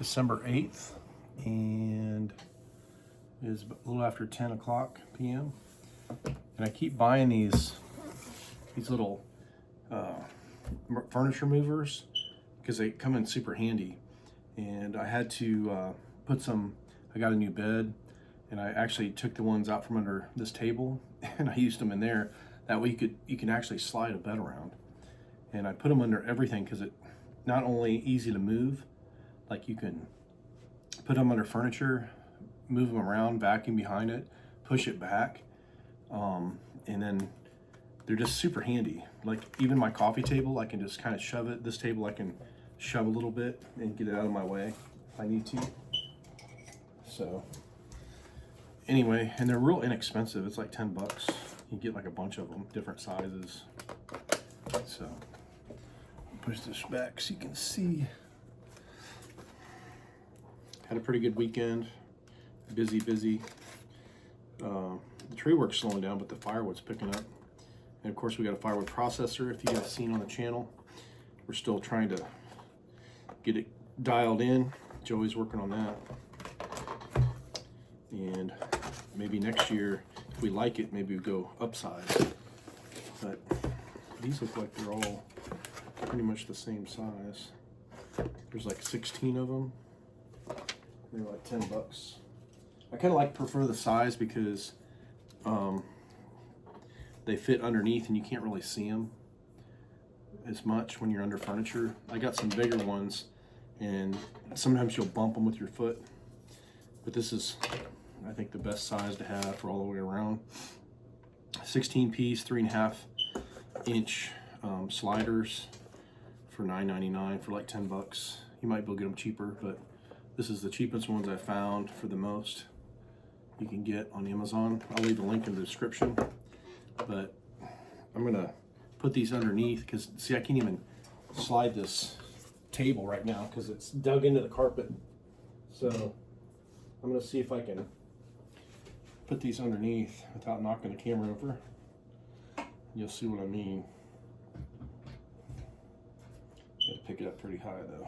December 8th, and it is a little after 10 o'clock p.m. And I keep buying these little furniture movers because they come in super handy. And I had to put some, I got a new bed, and I actually took the ones out from under this table and I used them in there. That way you can actually slide a bed around. And I put them under everything because it not only easy to move, like you can put them under furniture, move them around, vacuum behind it, push it back, and then they're just super handy. Like even my coffee table, I can just kind of shove it. This table I can shove a little bit and get it out of my way if I need to. So anyway, and they're real inexpensive. It's like 10 bucks. You get like a bunch of them, different sizes. So push this back so you can see. Had a pretty good weekend. Busy. The tree work's slowing down, but the firewood's picking up. And of course we got a firewood processor, if you guys seen on the channel. We're still trying to get it dialed in. Joey's working on that. And maybe next year, if we like it, maybe we go upsize. But these look like they're all pretty much the same size. There's like 16 of them. They're like 10 bucks. I kind of prefer the size because they fit underneath and you can't really see them as much when you're under furniture. I got some bigger ones and sometimes you'll bump them with your foot. But this is, I think, the best size to have for all the way around. 16 piece, 3.5 inch sliders for $9.99 for like 10 bucks. You might be able to get them cheaper, but this is the cheapest ones I found for the most you can get on Amazon. I'll leave a link in the description, but I'm gonna put these underneath because see, I can't even slide this table right now because it's dug into the carpet. So I'm gonna see if I can put these underneath without knocking the camera over. You'll see what I mean. Gotta pick it up pretty high though.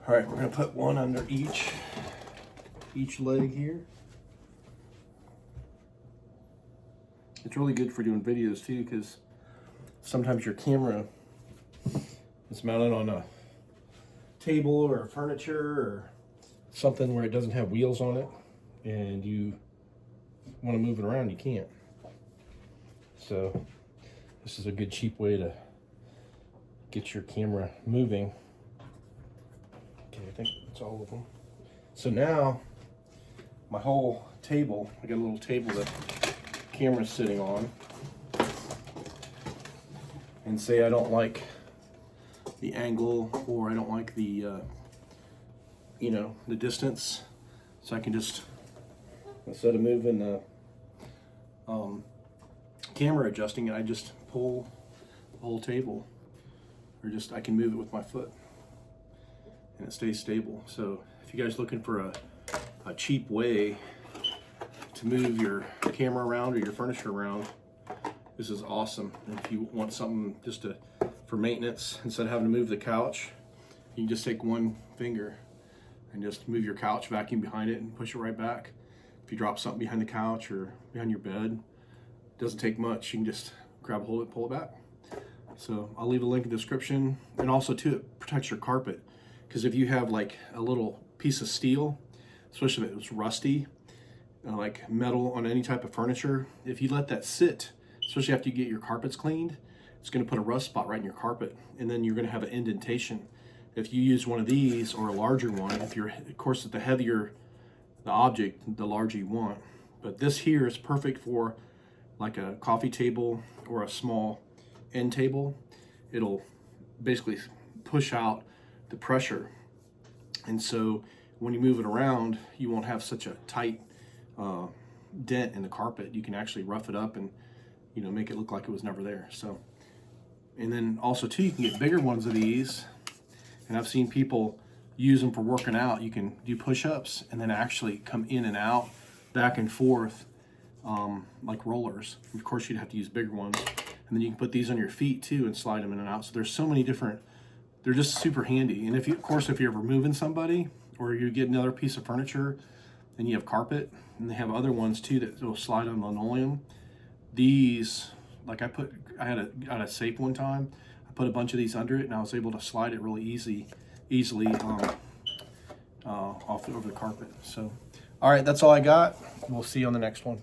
All right, we're gonna put one under each leg here. It's really good for doing videos too, because sometimes your camera is mounted on a table or furniture or something where it doesn't have wheels on it, and you want to move it around, you can't. So this is a good cheap way to get your camera moving. Okay, I think that's all of them. So now my whole table, I got a little table that the camera's sitting on, and say I don't like the angle or I don't like the the distance, so I can just, instead of moving the camera adjusting it, I just pull the whole table, or just I can move it with my foot and it stays stable. So if you guys looking for a cheap way to move your camera around or your furniture around, this is awesome. And if you want something just for maintenance, instead of having to move the couch, you can just take one finger and just move your couch, vacuum behind it, and push it right back. If you drop something behind the couch or behind your bed, it doesn't take much. You can just grab a hold of it, pull it back. So I'll leave a link in the description. And also too, it protects your carpet. Because if you have like a little piece of steel, especially if it's rusty, like metal on any type of furniture, if you let that sit, especially after you get your carpets cleaned, it's going to put a rust spot right in your carpet, and then you're going to have an indentation. If you use one of these or a larger one, if you're, of course, the heavier the object, the larger you want. But this here is perfect for like a coffee table or a small end table. It'll basically push out the pressure, and so when you move it around, you won't have such a tight dent in the carpet. You can actually rough it up and make it look like it was never there. So, and then also too, you can get bigger ones of these, and I've seen people use them for working out. You can do push-ups and then actually come in and out, back and forth, like rollers. Of course, you'd have to use bigger ones, and then you can put these on your feet too and slide them in and out. So there's so many different they're just super handy. And if you, of course, if you're ever moving somebody or you get another piece of furniture and you have carpet, and they have other ones too that will slide on linoleum. These, like I had a safe one time. I put a bunch of these under it, and I was able to slide it really easily off over the carpet. So, all right, that's all I got. We'll see you on the next one.